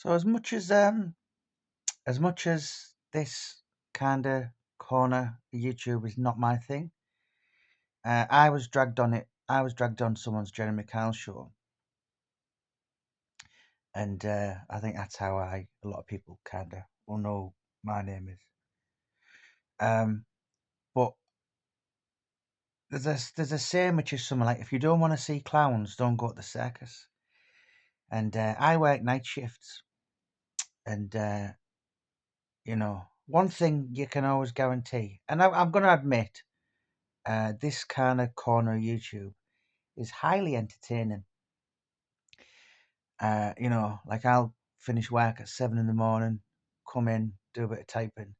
So as much as this kind of corner of YouTube is not my thing, I was dragged on it. I was dragged on someone's Jeremy Kyle show, and I think that's how a lot of people kind of will know my name is. Um, but there's a saying which is something like, if you don't want to see clowns, don't go to the circus. And I work night shifts, and one thing you can always guarantee, and I'm going to admit, this kind of corner of YouTube is highly entertaining. Like I'll finish work at 7 in the morning, come in, do a bit of typing,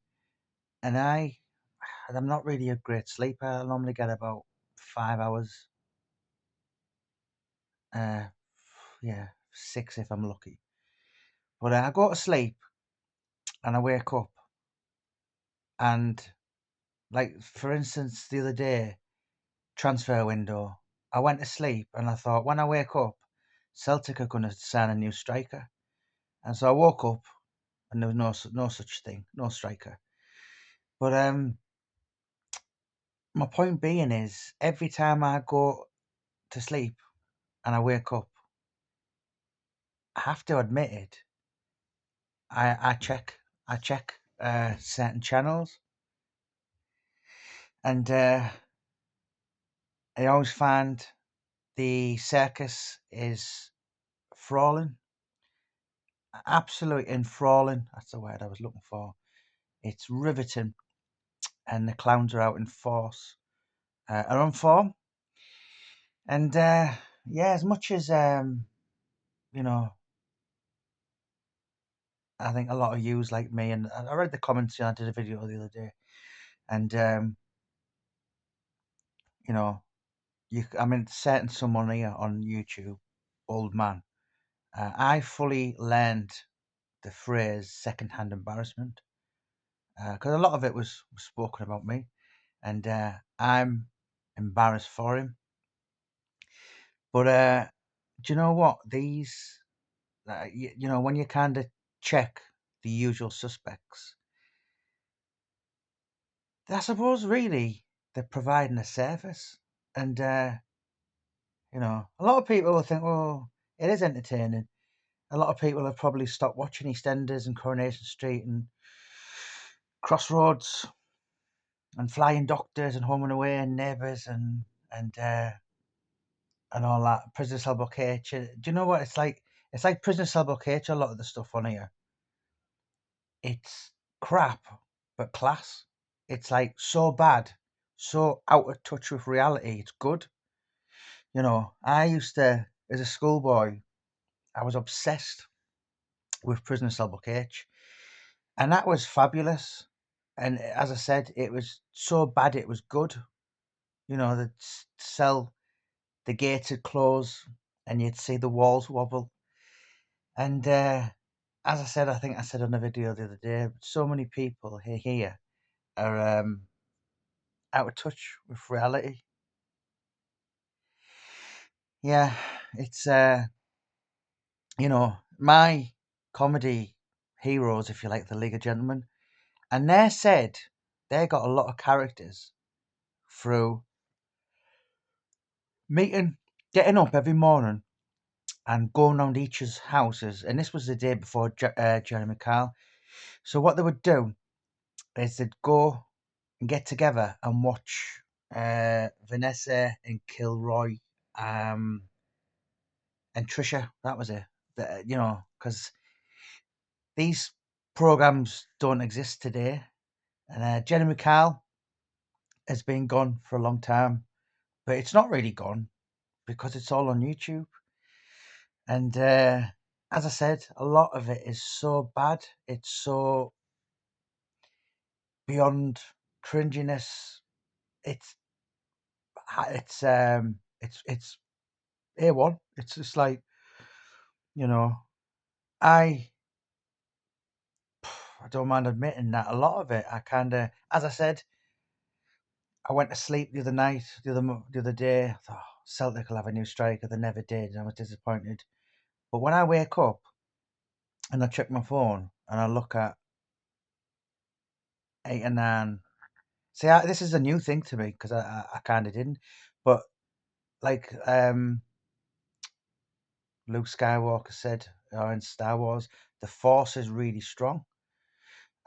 and I'm not really a great sleeper. I normally get about 5 hours. Uh, yeah, 6 if I'm lucky. But I go to sleep and I wake up, and like for instance, the other day, transfer window, I went to sleep and I thought, when I wake up, Celtic are going to sign a new striker, and so I woke up and there was no such thing, no striker. But my point being is, every time I go to sleep and I wake up, I have to admit it. I check certain channels, and I always find the circus is enthralling, absolutely enthralling. That's the word I was looking for. It's riveting, and the clowns are out in force, are on form, and yeah, as much as you know, I think a lot of yous like me, and I read the comments. I did a video the other day, and you know, I mean, certain someone here on YouTube, old man. I fully learned the phrase "secondhand embarrassment" because a lot of it was spoken about me, and I'm embarrassed for him. But do you know what? When you kind of check the usual suspects, I suppose really they're providing a service, and a lot of people will think, well, it is entertaining. A lot of people have probably stopped watching EastEnders and Coronation Street and Crossroads and Flying Doctors and Home and Away and Neighbours and all that. Prison Cell Block H. Do you know what it's like? It's like Prison Cell Block H. A lot of the stuff on here, it's crap, but class. It's like so bad, so out of touch with reality. It's good. I used to, as a schoolboy, I was obsessed with Prisoner Cell Block H, and that was fabulous. And as I said, it was so bad it was good. The cell, the gates would close, and you'd see the walls wobble. And as I said, I think I said on a video the other day, so many people here are out of touch with reality. Yeah, it's my comedy heroes, if you like, the League of Gentlemen, and they said they got a lot of characters through meeting, getting up every morning and going around each's houses. And this was the day before Jeremy Kyle. So what they would do is they'd go and get together and watch Vanessa and Kilroy and Trisha. That was it. Because these programs don't exist today. And Jeremy Kyle has been gone for a long time, but it's not really gone because it's all on YouTube. And as I said, a lot of it is so bad. It's so beyond cringiness. It's it's A1. It's just like, you know, I I don't mind admitting that a lot of it, I kind of, as I said, I went to sleep the other night, the other day. I thought, "Oh, Celtic will have a new striker." They never did, and I was disappointed. But when I wake up and I check my phone and I look at 8 or 9. See, this is a new thing to me because I kind of didn't, but like Luke Skywalker said, in Star Wars, the Force is really strong,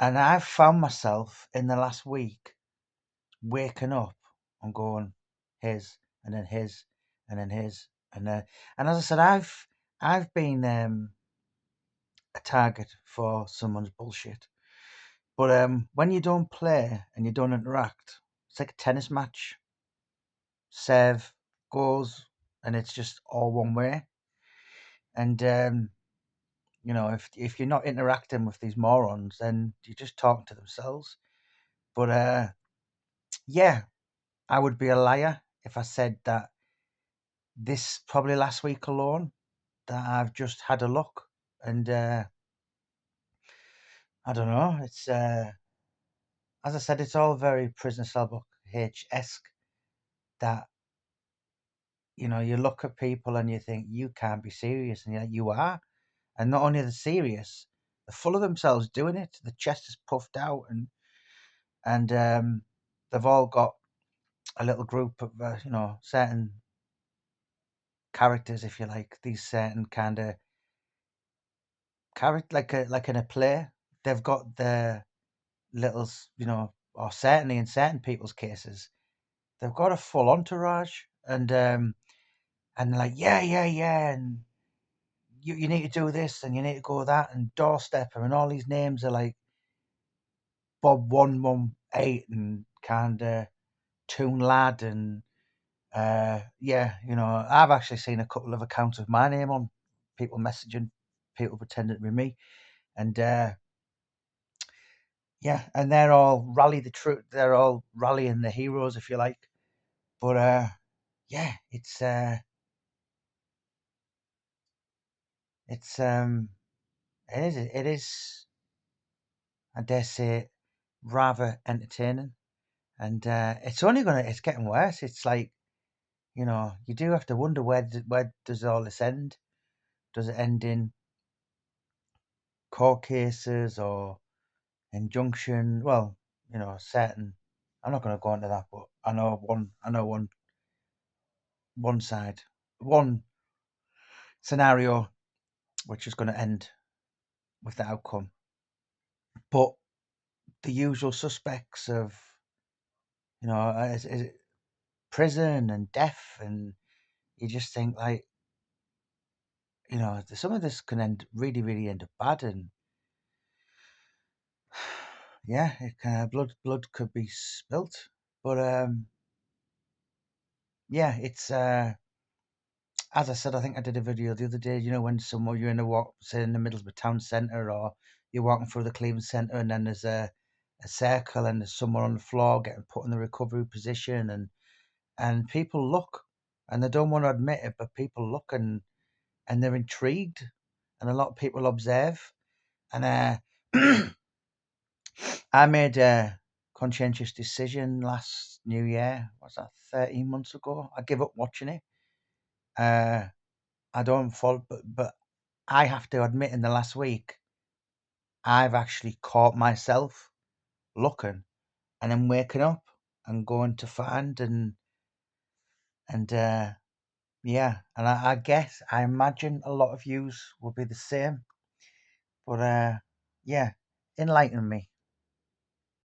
and I've found myself in the last week waking up and going his, and then his, and then his, and as I said, I've been a target for someone's bullshit. But when you don't play and you don't interact, it's like a tennis match. Serve, goes, and it's just all one way. And if you're not interacting with these morons, then you're just talking to themselves. But yeah, I would be a liar if I said that this probably last week alone that I've just had a look, and I don't know. It's as I said, it's all very Prisoner Cell Block H esque. That you look at people and you think you can't be serious, and yet you are. And not only are they serious, they're full of themselves doing it. The chest is puffed out, and they've all got a little group of certain characters, if you like. These certain kind of character, like in a play, they've got their little, or certainly in certain people's cases, they've got a full entourage, and they're like, yeah, yeah, yeah, and you need to do this and you need to go that, and doorstepper, and all these names are like Bob 118 and kind of Toon Lad, and yeah, I've actually seen a couple of accounts of my name on, people messaging people pretending to be me, and yeah, and they're all they're all rallying the heroes, if you like. But yeah, it's it is, I dare say, rather entertaining, and it's getting worse. It's like, you do have to wonder, where does all this end? Does it end in court cases or injunction? Well, certain. I'm not going to go into that, but I know one. I know one side, one scenario which is going to end with the outcome. But the usual suspects of, is it prison and death, and you just think, like, some of this can really end up bad, and yeah, it can, blood could be spilt. But yeah, it's as I said, I think I did a video the other day. When somewhere you're in a walk, say in the middle of a town centre, or you're walking through the Cleveland Centre, and then there's a circle, and there's someone on the floor getting put in the recovery position, and people look, and they don't want to admit it, but people look, and they're intrigued, and a lot of people observe, and I made a conscientious decision last New Year. Was that 13 months ago? I give up watching it. Uh, I don't follow, but I have to admit, in the last week, I've actually caught myself looking and then waking up and going to find, and yeah, and I guess, I imagine a lot of yous will be the same. But yeah, enlighten me.